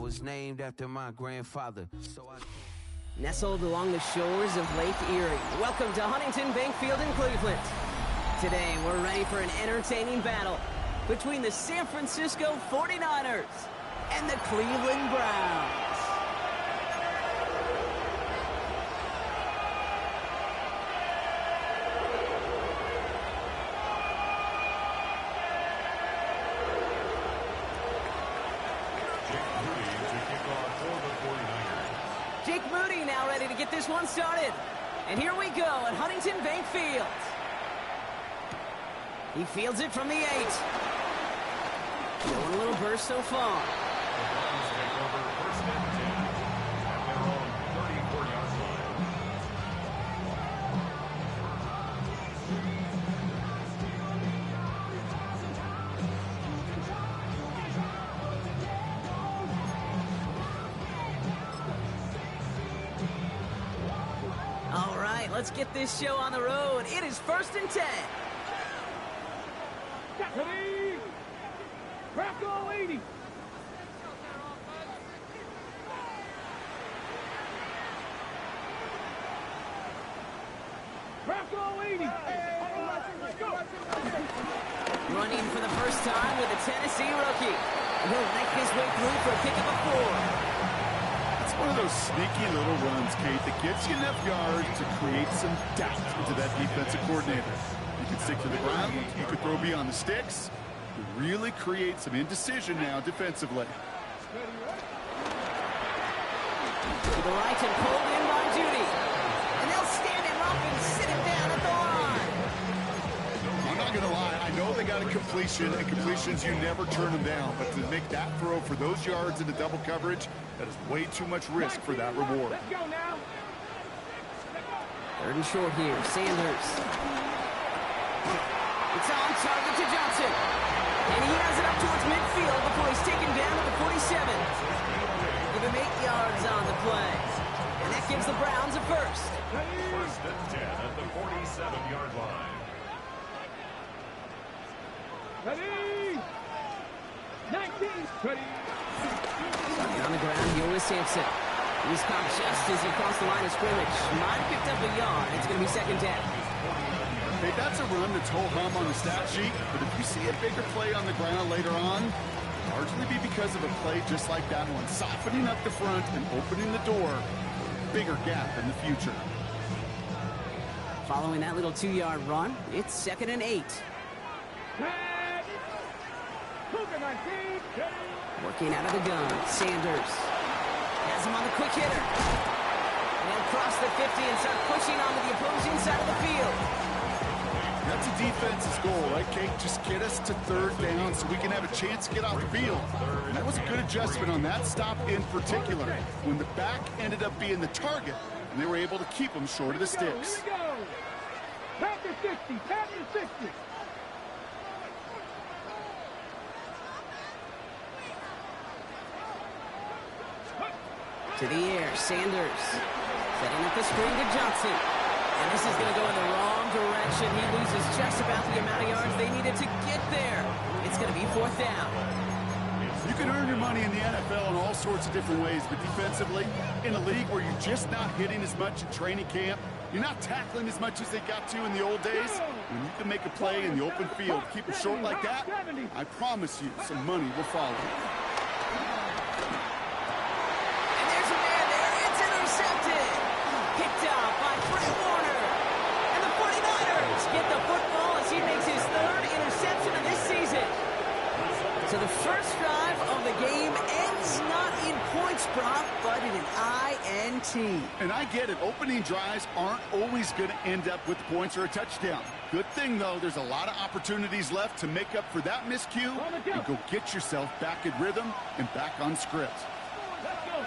was named after my grandfather, so I... Nestled along the shores of Lake Erie, welcome to Huntington Bank Field in Cleveland. Today, we're ready for an entertaining battle between the San Francisco 49ers and the Cleveland Browns. Jake Moody now ready to get this one started. And here we go at Huntington Bank Field. He fields it from the 8. Showing a little burst so far. The Browns take over first and 10 at their own 34-yard line. All right, let's get this show on the road. It is first and 10. Ready? Crack all 80. Crack all 80. Running for the first time with a Tennessee rookie. And he'll make his way through for a pickup of 4. It's one of those sneaky little runs, Kate, that gets you enough yards to create some doubt into that defensive coordinator. You can stick to the ground, you can throw beyond the sticks, you really create some indecision now defensively. To the right and pulled in by Judy. And they'll stand him up and sit him down at the line. I'm not going to lie, I know they got a completion, and completions, you never turn them down. But to make that throw for those yards into double coverage, that is way too much risk for that reward. Let's go now. 3rd and short here, Sanders. It's on target to Johnson. And he has it up towards midfield before he's taken down at the 47. Give him 8 yards on the play. And that gives the Browns a first. First and 10 at the 47-yard line. Ready? 19. Ready? Starting on the ground here with Sampson. He's caught just as he crossed the line of scrimmage. Might have picked up a yard. It's going to be second down. Hey, that's a run that's ho-hum on the stat sheet, but if you see a bigger play on the ground later on, it'll largely be because of a play just like that one, softening up the front and opening the door for a bigger gap in the future. Following that little 2-yard run, it's 2nd and 8. Working out of the gun, Sanders has him on the quick hitter. And he'll cross the 50 and start pushing onto the opposing side of the field. That's a defense's goal, right, Kate? Just get us to 3rd down so we can have a chance to get off the field. And that was a good adjustment on that stop in particular, when the back ended up being the target, and they were able to keep them short of the sticks. Here we go. Packer 60. Packer 60. To the air, Sanders setting up the screen to Johnson. And this is going to go in the wrong direction. He loses just about the amount of yards they needed to get there. It's going to be 4th down. You can earn your money in the NFL in all sorts of different ways, but defensively, in a league where you're just not hitting as much in training camp, you're not tackling as much as they got to in the old days, when you can make a play in the open field, keep it short like that, I promise you some money will follow. And there's a man there. It's intercepted. Picked up by Fred Warner. And the 49ers get the football as he makes his 3rd interception of this season. So the first drive of the game ends not in points, Brock, but in an INT. And I get it. Opening drives aren't always going to end up with points or a touchdown. Good thing, though, there's a lot of opportunities left to make up for that miscue and go get yourself back in rhythm and back on script. Let's go.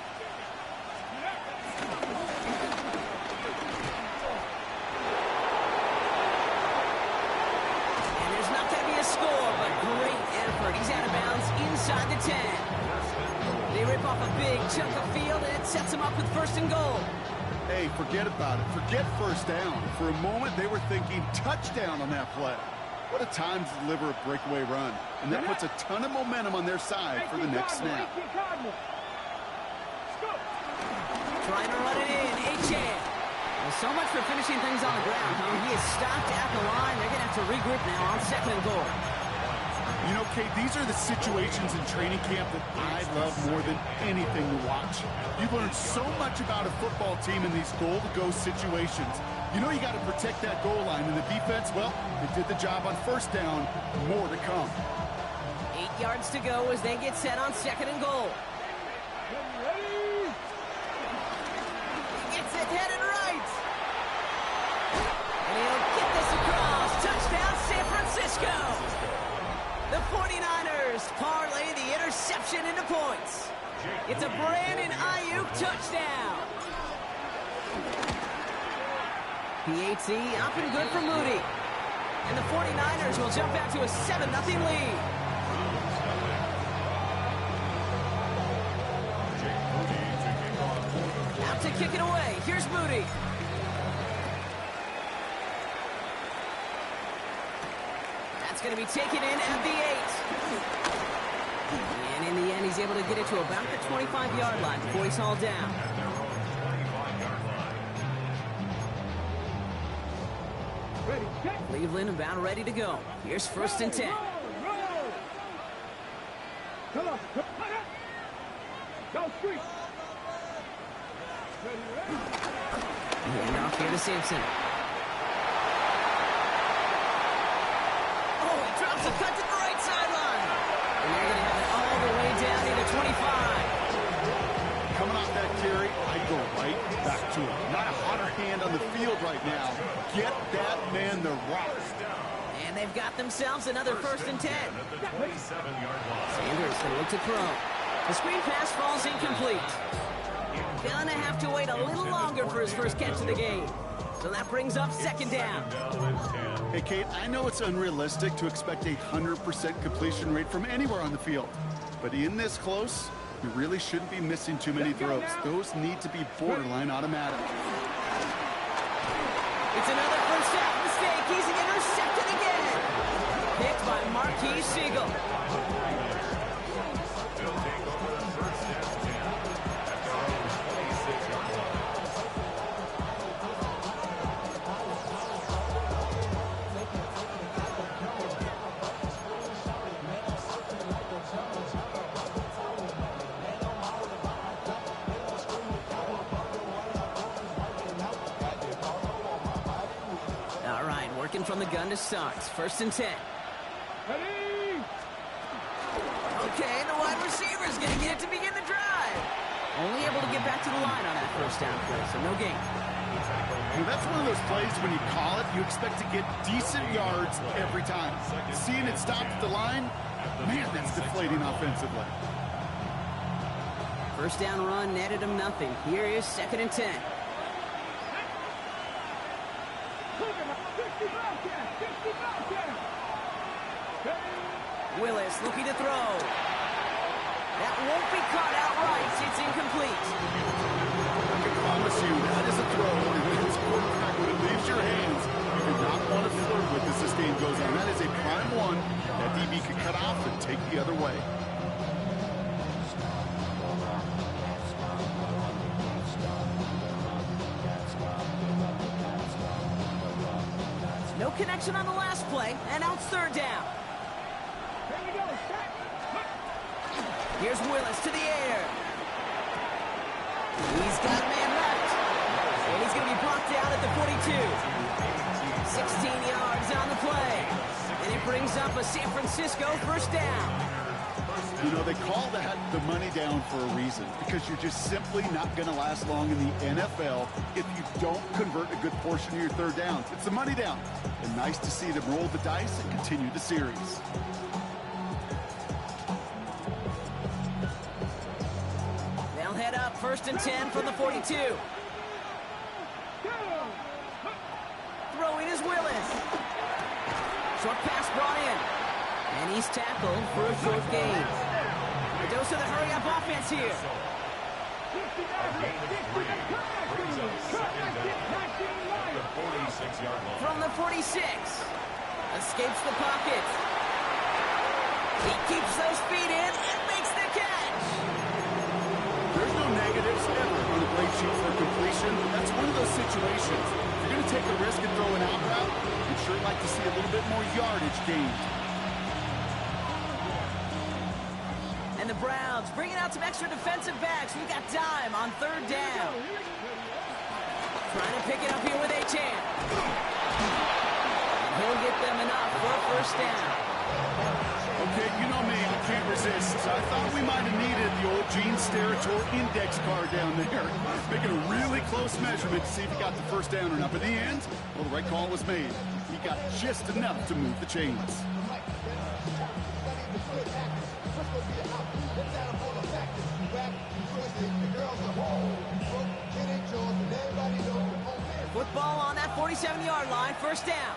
And there's not going to be a score, but great effort. He's out of bounds inside the 10. They rip off a big chunk of field, and it sets him up with 1st and goal. Hey, forget about it. Forget 1st down. For a moment, they were thinking touchdown on that play. What a time to deliver a breakaway run. And that puts a ton of momentum on their side for the next snap. Trying to run it in. Achane. Well, so much for finishing things on the ground, huh? He is stopped at the line. They're going to have to regroup now on 2nd and goal. You know, Kate, these are the situations in training camp that I love more than anything to watch. You learn so much about a football team in these goal-to-go situations. You know you got to protect that goal line, and the defense, well, they did the job on 1st down. More to come. 8 yards to go as they get set on 2nd and goal. He gets it headed right. And he'll get this across. Touchdown, San Francisco. The 49ers parlay the interception into points. It's a Brandon Ayuk touchdown. PAT up and good for Moody. And the 49ers will jump out to a 7-0 lead. Out to kick it away. Here's Moody. That's going to be taken in at the 8. And in the end, he's able to get it to about the 25-yard line before he's hauled down. Cleveland about ready to go. Here's 1st and 10. Come on. Go, sweet. And off here to Sampson. Oh, he drops a cut to the right sideline. And they're going to have it all the way down to the 25. Coming off that carry, I go right back to it. Not a hotter hand on the field right now. Get that man the rock. And they've got themselves another 1st and 10. Sanders going to look to throw. The screen pass falls incomplete. Gonna have to wait a little longer for his first catch of the game. So that brings up 2nd down. Hey, Kate, I know it's unrealistic to expect a 100% completion rate from anywhere on the field. But in this close, you really shouldn't be missing too many throws. Those need to be borderline automatic. It's another first down mistake. He's intercepted again. Picked by Marquise Siegel. From the gun to start. 1st and 10. Okay, the wide receiver's going to get it to begin the drive. Only able to get back to the line on that 1st down play, so no gain. Well, that's one of those plays when you call it, you expect to get decent yards every time. Seeing it stop at the line, man, that's deflating offensively. 1st down run netted him nothing. Here is 2nd and 10. Willis looking to throw. That won't be caught outright. It's incomplete. I can promise you that is a throw, and when it's quarterback, when it leaves your hands, you do not want to flirt with as this game goes on. That is a prime one that DB could cut off and take the other way. No connection on the last play, and now it's 3rd down. Here's Willis to the air. He's got a man left. And he's going to be brought down at the 42. 16 yards on the play. And it brings up a San Francisco 1st down. You know, they call that the money down for a reason, because you're just simply not going to last long in the NFL if you don't convert a good portion of your 3rd down. It's the money down. And nice to see them roll the dice and continue the series. They'll head up 1st and 10 from the 42. Throwing is Willis. Short pass brought in. And he's tackled for a short gain. A dose of the hurry-up offense here. From the 46. Escapes the pocket. He keeps those feet in and makes the catch. There's no negatives almost ever on a great shoot for a completion. That's one of those situations. If you're going to take a risk and throw an out route, you'd sure like to see a little bit more yardage gained. And the Browns bringing out some extra defensive backs. We got dime on third down. Trying to pick it up here with Achan. He'll get them enough for a first down. Okay, you know me, I can't resist. I thought we might have needed the old Gene Steratore index card down there. Making a really close measurement to see if he got the first down or not. But in the end, well, the right call was made. He got just enough to move the chains. Football on that 47-yard line, first down.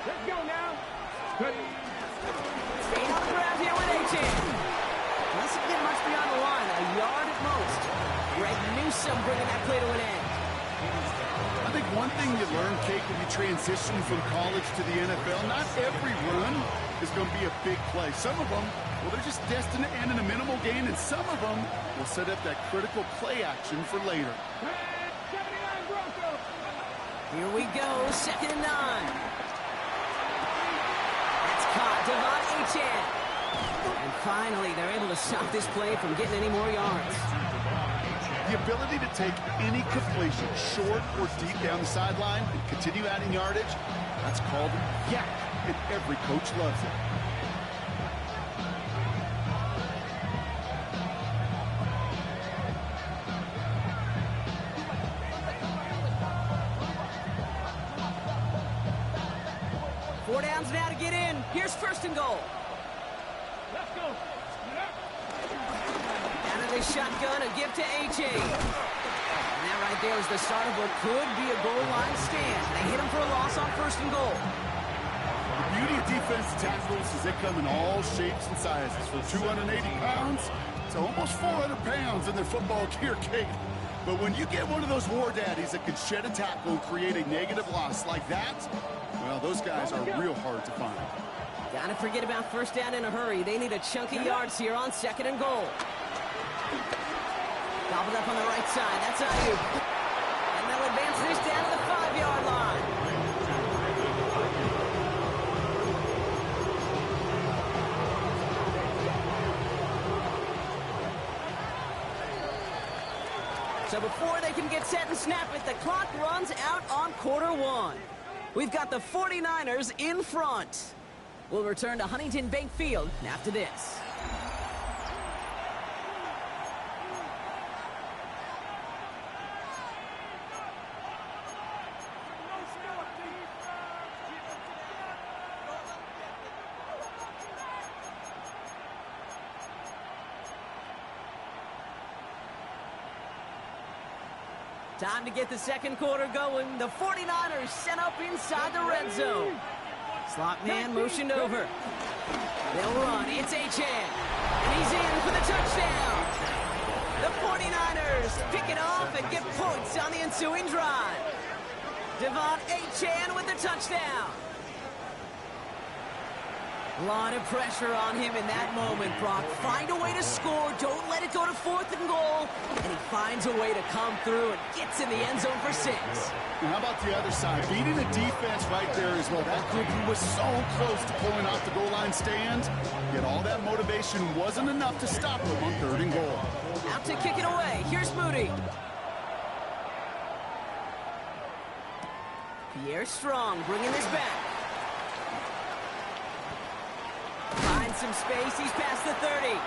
Let's go now. Staying on the ground here with Achan. Doesn't get much beyond the line, a yard at most. Greg Newsome bringing that play to an end. I think one thing you learn, Kate, when you transition from college to the NFL, not every run is going to be a big play. Some of them, well, they're just destined to end in a minimal gain, and some of them will set up that critical play action for later. Here we go, 2nd and 9. That's caught, Devon Achan. And finally, they're able to stop this play from getting any more yards. The ability to take any completion, short or deep down the sideline, and continue adding yardage, that's called yak, and every coach loves it. Four downs now to get in. Here's 1st and goal. Let's go. Out of the shotgun, a give to AJ. And that right there is the start of what could be a goal line stand. They hit him for a loss on 1st and goal. The beauty of defensive tackles is they come in all shapes and sizes. From 280 pounds to almost 400 pounds in their football gear, Kate. But when you get one of those war daddies that can shed a tackle and create a negative loss like that, well, those guys are real hard to find. Gotta forget about 1st down in a hurry. They need a chunky yards here on 2nd and goal. Gobbled up on the right side. That's Ayuk. And they'll advance this down to the 5-yard line. So before they can get set and snap it, the clock runs out on quarter 1. We've got the 49ers in front. We'll return to Huntington Bank Field after this. Time to get the 2nd quarter going. The 49ers sent up inside the red zone. Slot man motioned over. They'll run. It's Achan. And he's in for the touchdown. The 49ers pick it off and get points on the ensuing drive. Devon Achan with the touchdown. A lot of pressure on him in that moment, Brock. Find a way to score. Don't let it go to 4th and goal. And he finds a way to come through and gets in the end zone for 6. Now, how about the other side? Beating the defense right there as well. That group was so close to pulling off the goal line stand. Yet all that motivation wasn't enough to stop them on 3rd and goal. Out to kick it away. Here's Moody. Pierre Strong bringing this back. Finds some space. He's past the 30.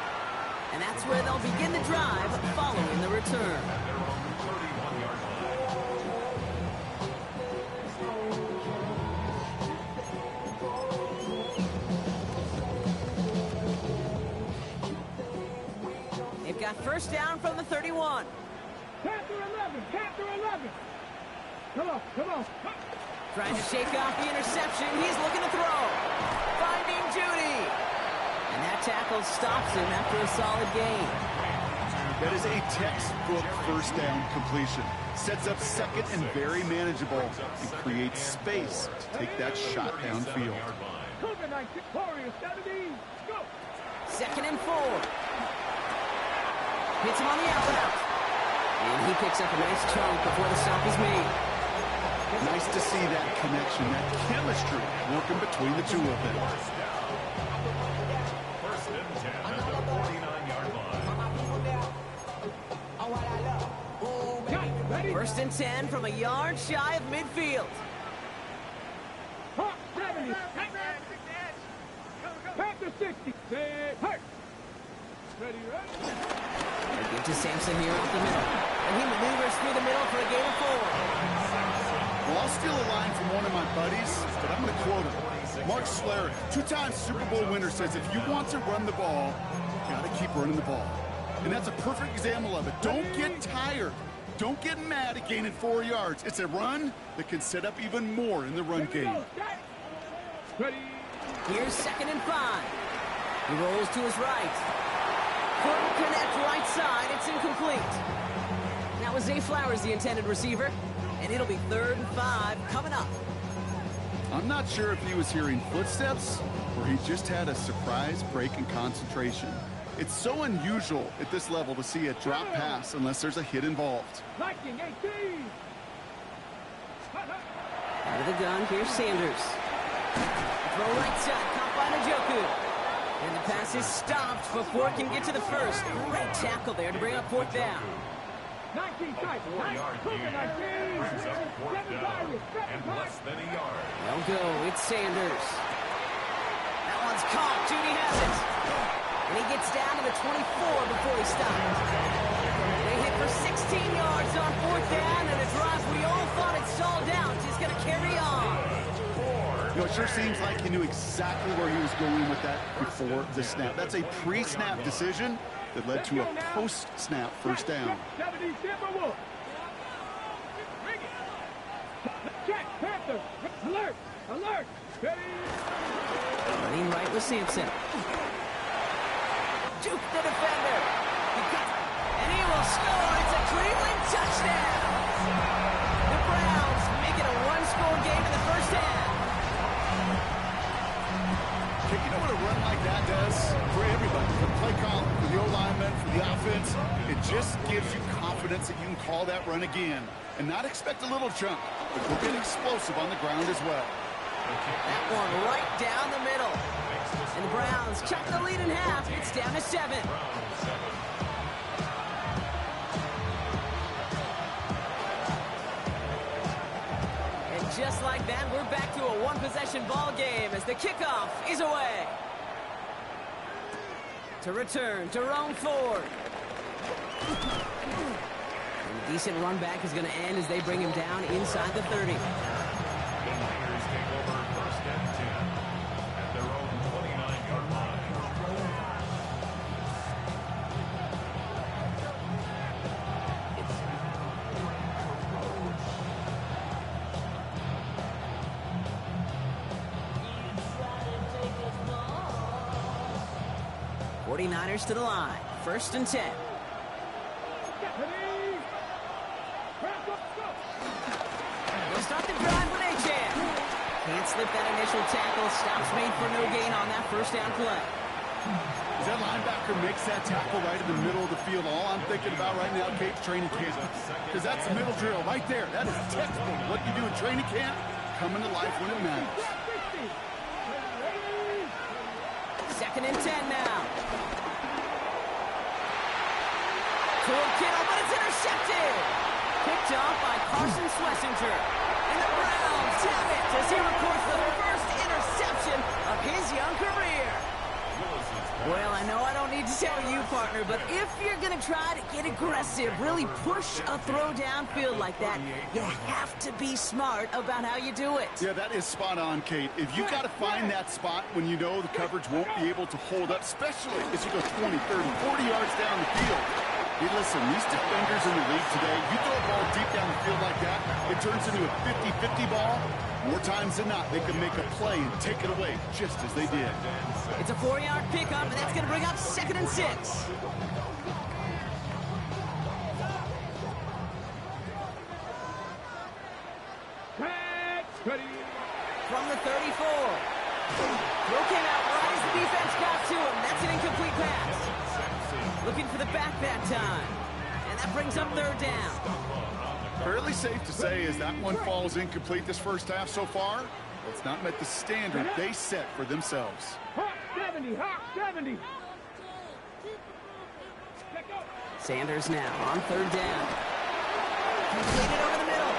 And that's where they'll begin the drive following the return. They've got 1st down from the 31. Panther 11, Panther 11. Come on, come on. Trying to shake off the interception. He's looking to throw. Finding Judy. And that tackle stops him after a solid gain. That is a textbook 1st down completion. Sets up 2nd and very manageable and creates space to take that shot downfield. COVID-19 Warriors 70. Go. 2nd and 4. Hits him on the out route. And he picks up a nice chunk before the stop is made. Nice to see that connection, that chemistry working between the two of them. First and 10 at the 49-yard line. First and 10 from a yard shy of midfield. Hot 70. Back to 60. Say, hurt. Ready, ready. They give to Sampson here off the middle. And he maneuvers through the middle for a gain of 4. Well, I'll steal a line from one of my buddies, but I'm going to quote him. Mark Schlereth, two-time Super Bowl winner, says if you want to run the ball, you got to keep running the ball. And that's a perfect example of it. Don't get tired. Don't get mad at gaining 4 yards. It's a run that can set up even more in the run game. Ready. Here's 2nd and 5. He rolls to his right. Couldn't connect right side. It's incomplete. That was Zay Flowers, the intended receiver. And it'll be 3rd and 5 coming up. I'm not sure if he was hearing footsteps or he just had a surprise break in concentration. It's so unusual at this level to see a drop pass unless there's a hit involved. Liking 18. Out of the gun, here's Sanders. Throw right side, caught by Njoku. And the pass is stopped before it can get to the first. Great tackle there to bring up 4th down. 19 type. 4-yard gain brings up 4th down and less than a yard. They'll go. It's Sanders. That one's caught. Judy has it. And he gets down to the 24 before he stops. They hit for 16 yards on 4th down, and a drive we all thought it stalled out. Just going to carry on. You know, it sure seems like he knew exactly where he was going with that before the snap. That's a pre-snap decision that led to a post-snap first down. 70 Timberwolves. Check, Panther. Alert, alert. Ready. Running right with Sampson. Juke the defender. And he will score. It's a Cleveland touchdown. The Browns make it a 1-score game in the first half. You know what a run like that does for everybody, for the play call, for the O-lineman, for the offense? It just gives you confidence that you can call that run again and not expect a little chunk, but go get explosive on the ground as well. That one right down the middle. And the Browns cut the lead in half. It's down to 7. And just like that, we're back to a one-possession ball game as the kickoff is away. To return, Jerome Ford. And a decent run back is going to end as they bring him down inside the 30. The Niners take over 1st and 10 at their own 29-yard line. Niners to the line. 1st and 10. They'll start the drive with A-Chan. Can't slip that initial tackle. Stops made for no gain on that first down play. As that linebacker makes that tackle right in the middle of the field, all I'm thinking about right now, Cape's training camp. Because that's the middle drill right there. That is textbook. What you do in training camp, coming to life when it matters. 2nd and 10 now. Toward Kittle, but it's intercepted. Picked off by Carson Schlesinger. And the Browns have it as he records the first interception of his young career. Well, I know I don't need to tell you, partner, but if you're going to try to get aggressive, really push a throw downfield like that, you have to be smart about how you do it. Yeah, that is spot on, Kate. If you got to find that spot when you know the coverage won't be able to hold up, especially as you go 20, 30, 40 yards down the field. Hey, listen, these defenders in the league today, you throw a ball deep down the field like that, it turns into a 50-50 ball. More times than not, they can make a play and take it away, just as they did. It's a 4-yard pickup, and that's going to bring up 2nd and 6. Ready. From the 34. Throw came out right as the defense got to him. That's an incomplete pass. Looking for the back that time. And that brings up third down. Fairly safe to say as that one falls incomplete this first half so far. It's not met the standard they set for themselves. Hawk 70, Hawk 70. Sanders now on third down. Completed over the middle.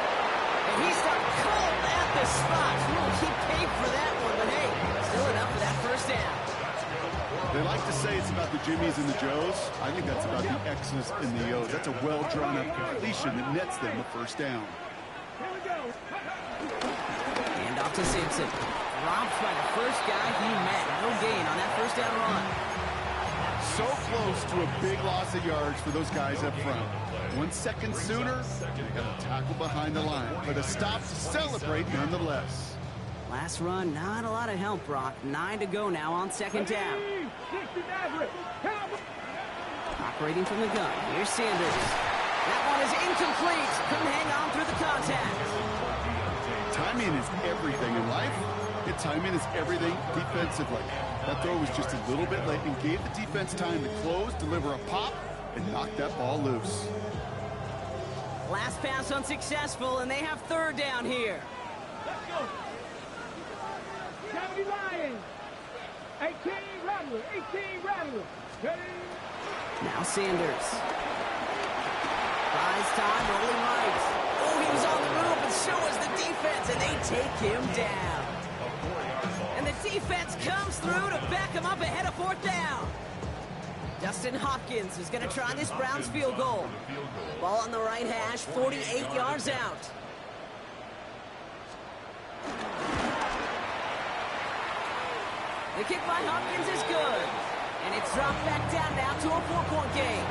And he's got cold at the spot. He will keep paying for that one, but hey, still enough for that first down. They like to say it's about the Jimmies and the Joes. I think that's about the X's and the O's. That's a well-drawn-up completion that nets them a first down. Here we go. Hand off to Simpson. Dropped by the first guy he met. No gain on that first down run. So close to a big loss of yards for those guys up front. 1 second sooner, they got a tackle behind the line, but a stop to celebrate nonetheless. Last run, not a lot of help, Brock. 9 to go now on second down. Operating from the gun. Here's Sanders. That one is incomplete. Couldn't hang on through the contact. Timing is everything in life. And timing is everything defensively. That throw was just a little bit late and gave the defense time to close, deliver a pop, and knock that ball loose. Last pass unsuccessful, and they have third down here. Let's go. 70 Lions. 18 Rattler. 18 Rattler. Now Sanders. Buys time, rolling right. Oh, he was on the move, and so was the defense, and they take him down. And the defense comes through to back him up ahead of fourth down. Justin Hopkins is going to try this Browns field goal. Ball on the right hash, 48 yards out. The kick by Hopkins is good. And it's dropped back down now to a 4-point game.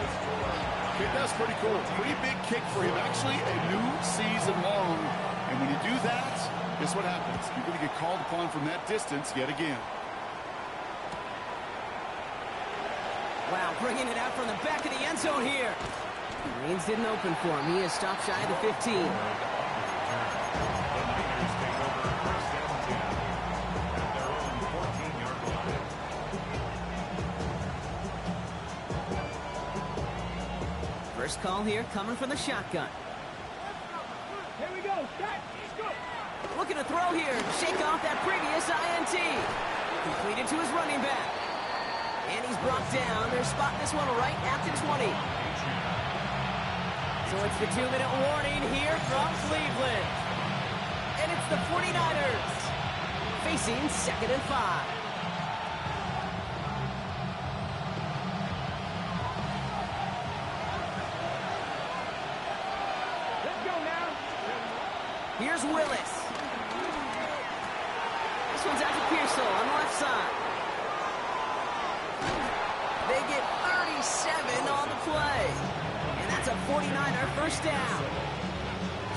Okay, that's pretty cool. Pretty big kick for him. Actually, a new season long. And when you do that, guess what happens? You're going to get called upon from that distance yet again. Wow, bringing it out from the back of the end zone here. Reigns didn't open for him. He is stopped shy of the 15. First call here coming from the shotgun. Here we go. Start. Go. Looking to throw here. Shake off that previous INT. Completed to his running back. And he's brought down. They're spotting this one right at the 20. So it's the 2-minute warning here from Cleveland. And it's the 49ers facing 2nd and 5. Here's Willis. This one's out to Pearsall on the left side. They get 37 on the play. And that's a 49er first down.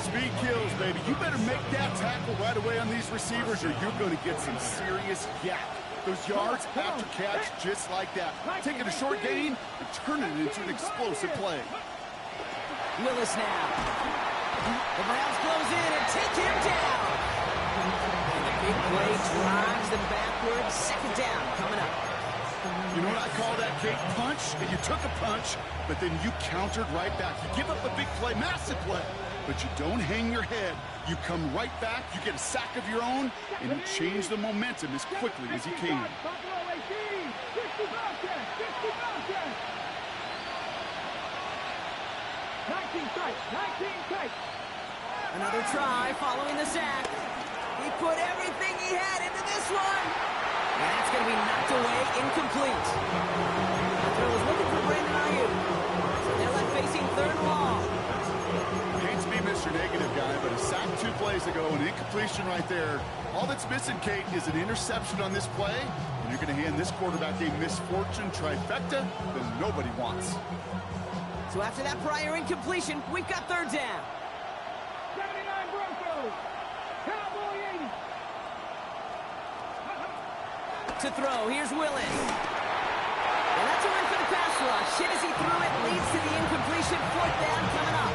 Speed kills, baby. You better make that tackle right away on these receivers or you're going to get some serious yak. Those yards after catch just like that. Taking a short gain and turning it into an explosive play. Willis now. The Browns close in and take him down. And the big play drives them backwards. 2nd down coming up. You know what I call that, Kate? Punch, and you took a punch, but then you countered right back. You give up a big play, massive play, but you don't hang your head. You come right back, you get a sack of your own, and you change the momentum as quickly as you can. 19 strikes. 19 strikes. Another try following the sack. He put everything he had into this one. And that's going to be knocked away, incomplete. The throw was looking for Brandon Ayuk. So they're left facing 3rd and long. I hate to be Mr. Negative guy, but a sack 2 plays ago, an incompletion right there. All that's missing, Kate, is an interception on this play, and you're going to hand this quarterback a misfortune trifecta that nobody wants. So after that prior incompletion, we've got 3rd down. 79 Broncos. Cowboy 80. To throw, here's Willis. And that's a win for the pass rush. Hit as he threw it, leads to the incompletion. 4th down coming up.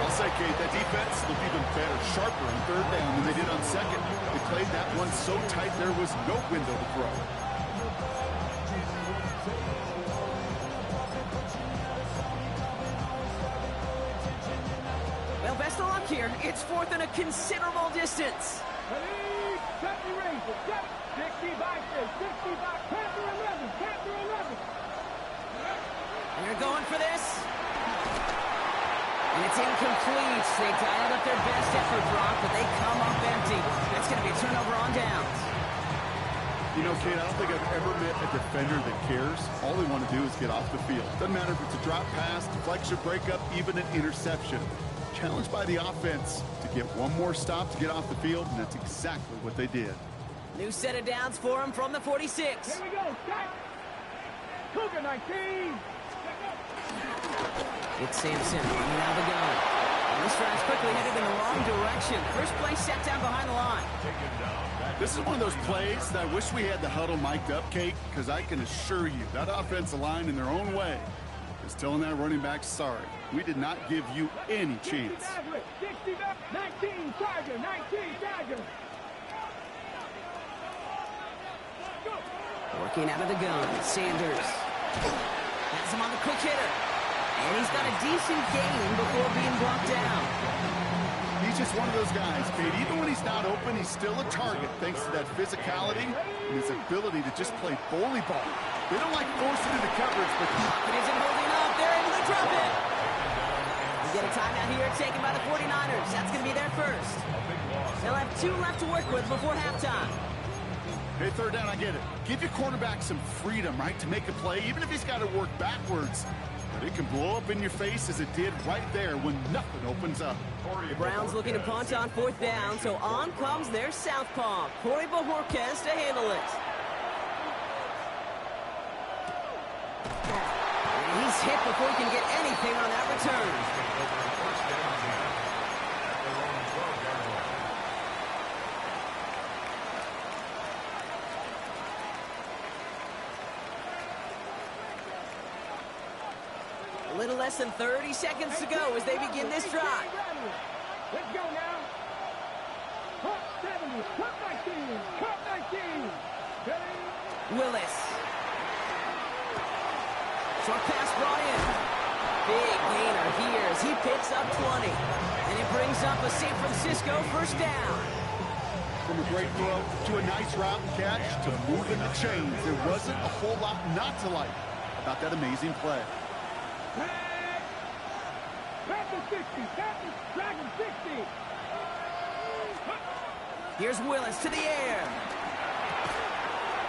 I'll say, Kate, that defense looked even better, sharper on 3rd down than they did on 2nd. They played that one so tight there was no window to throw. Well, best of luck here. It's fourth and a considerable distance. Ready, set the races, set 65 to 65, Panther 11, Panther 11. And they're going for this. And it's incomplete. They dialed up their best effort drop, but they come up empty. That's going to be a turnover on downs. You know, Kate, I don't think I've ever met a defender that cares. All they want to do is get off the field. Doesn't matter if it's a drop pass, deflection, breakup, even an interception. Challenged by the offense to get one more stop to get off the field, and that's exactly what they did. New set of downs for him from the 46. Here we go, start. Cougar 19. It's Sampson running out of the gun. And this drive's quickly headed in the wrong direction. First play set down behind the line. This is one of those plays that I wish we had the huddle mic'd up, Kate, because I can assure you that offensive line in their own way is telling that running back, sorry, we did not give you any chance. 19, Tiger, 19, Tiger. Working out of the gun, Sanders. Has him on the quick hitter. And he's got a decent gain before being brought down. He's just one of those guys, Kate. Even when he's not open, he's still a target thanks to that physicality and his ability to just play bully ball. They don't like forcing into coverage, but It isn't holding up. They're able to drop it. We get a timeout here taken by the 49ers. That's going to be their first. They'll have 2 left to work with before halftime. hey, third down, I get it. Give your quarterback some freedom, right, to make a play, even if he's got to work backwards. But it can blow up in your face as it did right there when nothing opens up. The Browns looking to punt on 4th down, so on comes their southpaw, Corey Bajorquez, to handle it. And he's hit before he can get anything on that return. A little less than 30 seconds to go as they begin this drive. Let's go now. Cut 70, cut 19, cut 19. Ready? Willis. Short pass brought in. Big gainer here as he picks up 20. And it brings up a San Francisco first down. From a great throw to a nice route and catch to moving the chains. There wasn't a whole lot not to like about that amazing play. Panther 60, Panther, Dragon 60. Here's Willis to the air.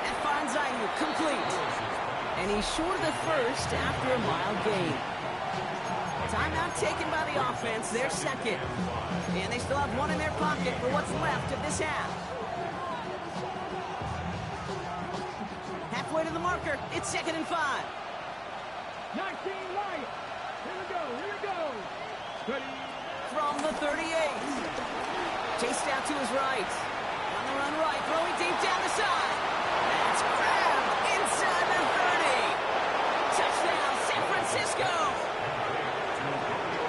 That finds Ayuk complete. And he's short of the first after a mild gain. Timeout taken by the offense, their second. And they still have 1 in their pocket for what's left of this half. Halfway to the marker, it's 2nd and 5. 19 Lions. Here we go, here we go. Ready? From the 38. Chased out to his right. On the run right, throwing deep down the side. That's grabbed inside the 30. Touchdown, San Francisco.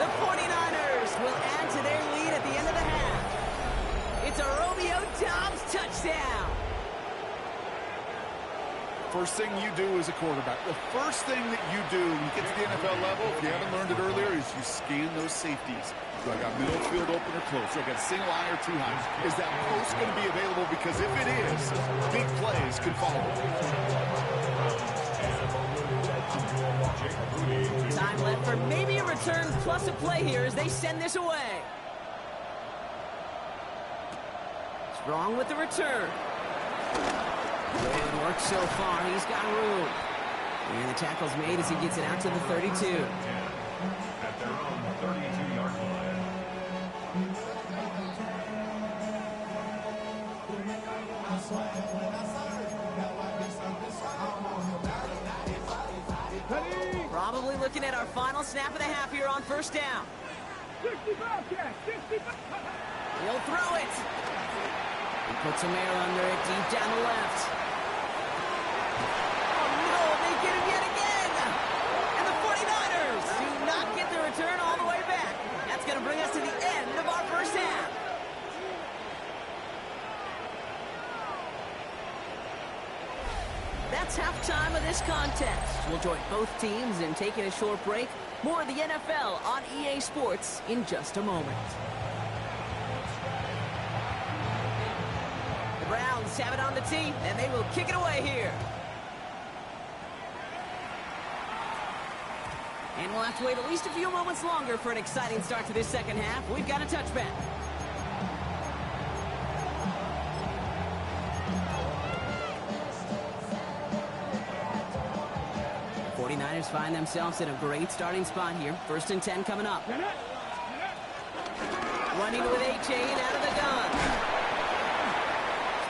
The 49ers will add to their lead at the end of the half. It's a Romeo Doubs touchdown. First thing you do as a quarterback, the first thing that you do when you get to the NFL level, if you haven't learned it earlier, is you scan those safeties. Do I got middle field open or close? Do I got single eye or too high? Is that post going to be available? Because if it is, big plays could follow. Time left for maybe a return plus a play here as they send this away. Strong with the return. Good work so far. He's got room. And the tackle's made as he gets it out to the 32. At their own 32-yard line. Ready? Probably looking at our final snap of the half here on first down. 65 catch, 65. He'll throw it. He puts some air under it deep down the left. Oh no, they get him yet again. And the 49ers do not get the return all the way back. That's going to bring us to the end of our first half. That's halftime of this contest. We'll join both teams in taking a short break. More of the NFL on EA Sports in just a moment. The Browns have it on the tee, and they will kick it away here. And we'll have to wait at least a few moments longer for an exciting start to this second half. We've got a touchback. 49ers find themselves in a great starting spot here. 1st and 10 coming up. Running with A-Chain out of the gun.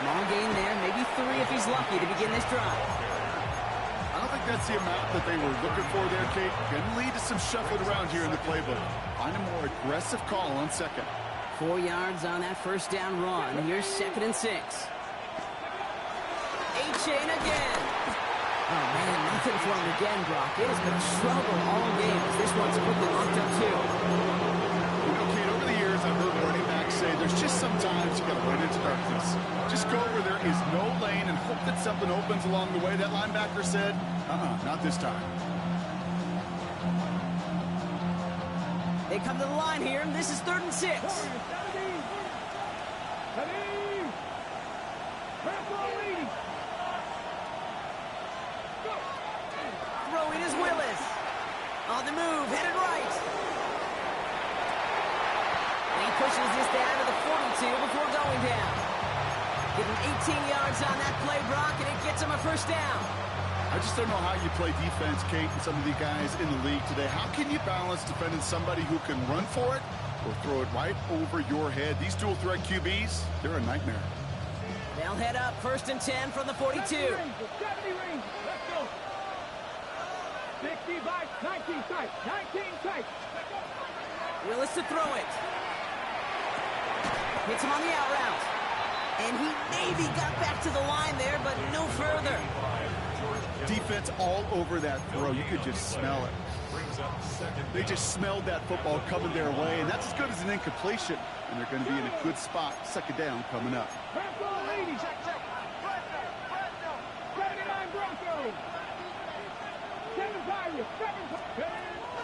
Small gain there, maybe 3 if he's lucky to begin this drive. I don't think that's the amount that they were looking for there, Kate. Can lead to some shuffling around here in the playbook. Find a more aggressive call on second. 4 yards on that 1st down run. Here's 2nd and 6. A-Chain again. Oh, man, nothing for him again, Brock. It has been a struggle all game as this one's quickly locked up, too. You know, Kate, over the years, I've heard running backs say there's just sometimes you got to run into darkness. Just go where there is no lane and hope that something opens along the way. That linebacker said, not this time. They come to the line here, and this is 3rd and 6. Throwing is Willis. On the move, headed right. And he pushes this down to the 42 before going down. Getting 18 yards on that play, Brock, and it gets him a 1st down. I just don't know how you play defense, Kate, and some of the guys in the league today. How can you balance defending somebody who can run for it or throw it right over your head? These dual threat QBs, they're a nightmare. They'll head up 1st and 10 from the 42. 70 range. Let's go. 60 by 19 tight. 19 tight. Willis to throw it. Hits him on the out route. And he maybe got back to the line there, but no further. Defense all over that throw. You could just smell it. They just smelled that football coming their way, and that's as good as an incompletion. And they're going to be in a good spot. 2nd down coming up.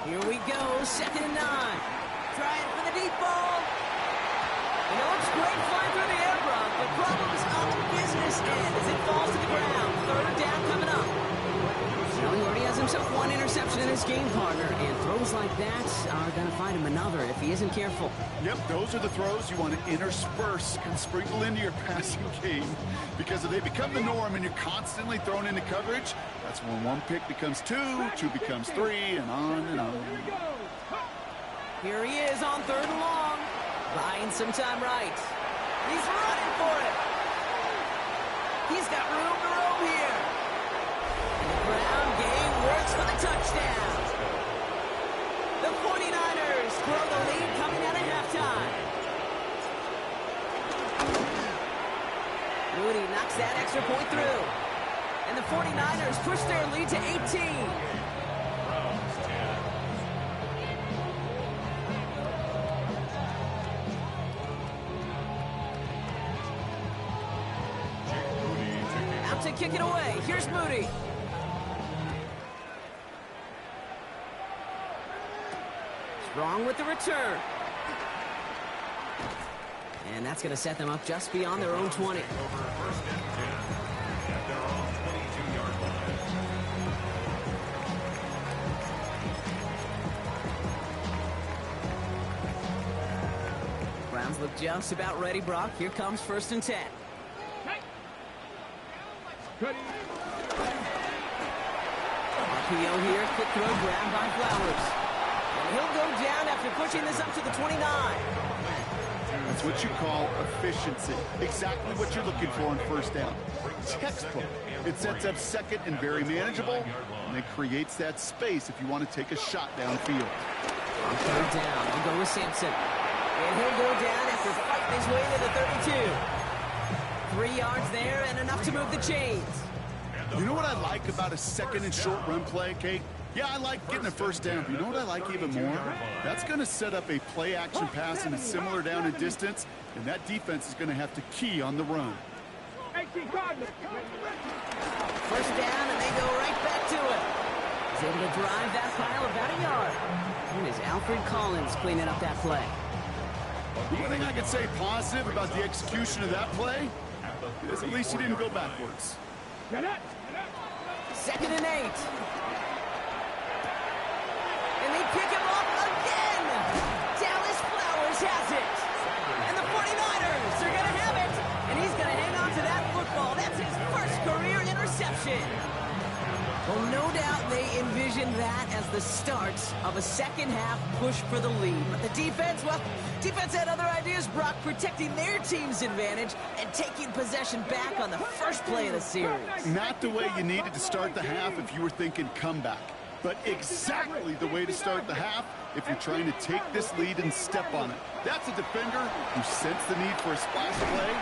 Here we go, 2nd and 9. Try it for the deep ball. You know, it's great flying through the air, Brock. The problem is on the business end as it falls to the ground. 3rd down coming up. Well, he already has himself 1 interception in this game, partner, and throws like that are going to find him another if he isn't careful. Yep, those are the throws you want to intersperse and sprinkle into your passing game, because if they become the norm and you're constantly thrown into coverage, that's when 1 pick becomes 2, 2 becomes 3, and on and on. Here he is on 3rd and long. Buying some time right. He's running for it. He's got room to roam here. And the ground game works for the touchdown. The 49ers grow the lead coming out of halftime. Moody knocks that extra point through. And the 49ers push their lead to 18. To kick it away. Here's Moody. Strong with the return. And that's going to set them up just beyond their own 20. Browns look just about ready, Brock. Here comes 1st and 10. RPO here, quick throw grabbed by Flowers. And he'll go down after pushing this up to the 29. That's what you call efficiency. Exactly what you're looking for on 1st down. Textbook. It sets up 2nd and very manageable, and it creates that space if you want to take a shot downfield. On 3rd down, we'll go with Sampson. And he'll go down after fighting his way to the 32. 3 yards there and enough to move the chains. You know what I like about a 2nd and short run play, Kate? Yeah, I like getting a 1st down. But you know what I like even more? That's going to set up a play-action pass in a similar down and distance, and that defense is going to have to key on the run. 1st down, and they go right back to it. He's able to drive that pile about a yard. And is Alfred Collins cleaning up that play. The one thing I could say positive about the execution of that play is at least he didn't go backwards. 2nd and 8. And they pick him up again. Dallas Flowers has it. And the 49ers are going to have it. And he's going to hang on to that football. That's his first career interception. Well, no doubt they envisioned that as the start of a second-half push for the lead. But the defense, well, defense had other ideas, Brock, protecting their team's advantage and taking possession back on the first play of the series. Not the way you needed to start the half if you were thinking comeback, but exactly the way to start the half if you're trying to take this lead and step on it. That's a defender who sensed the need for a splash play.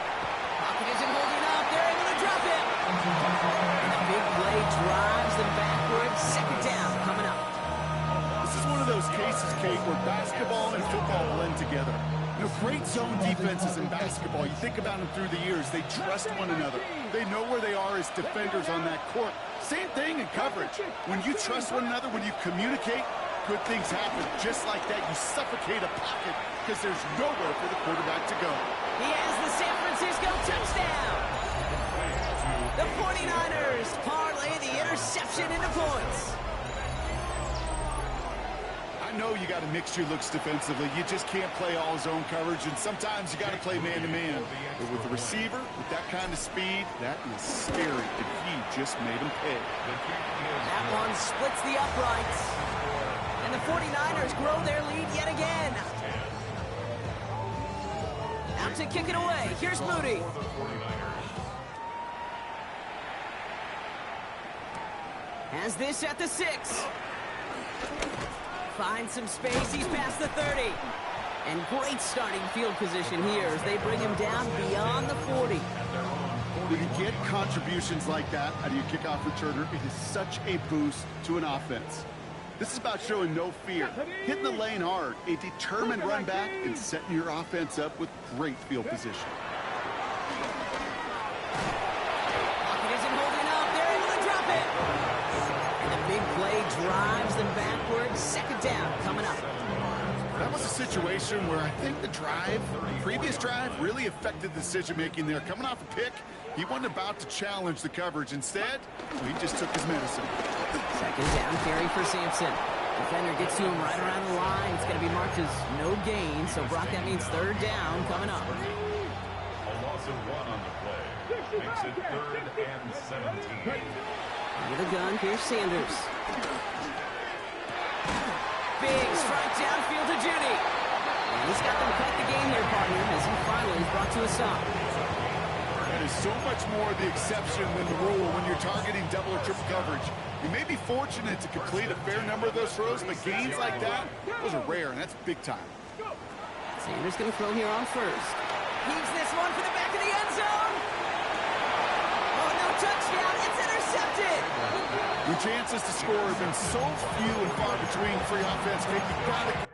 Pocket isn't holding up. They're able to drop it. And the big play drives them backwards. 2nd down coming up. This is one of those cases, Kate, where basketball and football blend together. You know, great zone defenses in basketball, you think about them through the years, they trust one another. They know where they are as defenders on that court. Same thing in coverage. When you trust one another, when you communicate, good things happen. Just like that, you suffocate a pocket because there's nowhere for the quarterback to go. He has the San Francisco touchdown. The 49ers parlay the interception into points. I know you got to mix your looks defensively. You just can't play all zone coverage, and sometimes you got to play man-to-man. But with the receiver, with that kind of speed, that is scary, and he just made him pay. That one splits the uprights. And the 49ers grow their lead yet again. Out to kick it away. Here's Moody. Has this at the 6. Finds some space. He's past the 30. And great starting field position here as they bring him down beyond the 40. When you get contributions like that out of your kickoff returner, it is such a boost to an offense. This is about showing no fear, hitting the lane hard, a determined run back, and setting your offense up with great field position. Pocket isn't holding up. They're able to drop it. And the big play drives them backwards. 2nd down coming up. That was a situation where I think the previous drive, really affected the decision-making there. Coming off a pick, he wasn't about to challenge the coverage. Instead, he just took his medicine. 2nd down carry for Sampson. Defender gets to him right around the line. It's going to be marked as no gain. So, Brock, that means 3rd down coming up. A loss of 1 on the play. Makes it 3rd and 17. With a gun, here's Sanders. Big strike downfield to Judy. And he's got them quite the game here, partner, as he finally is brought to a stop. That is so much more the exception than the rule when you're targeting double or triple coverage. You may be fortunate to complete a fair number of those throws, but gains like that, those are rare, and that's big time. Sanders going to throw here on 1st. Heaves this one for the back of the end zone. Oh, no touchdown. It's intercepted. Your chances to score have been so few and far between for your offense. You've got to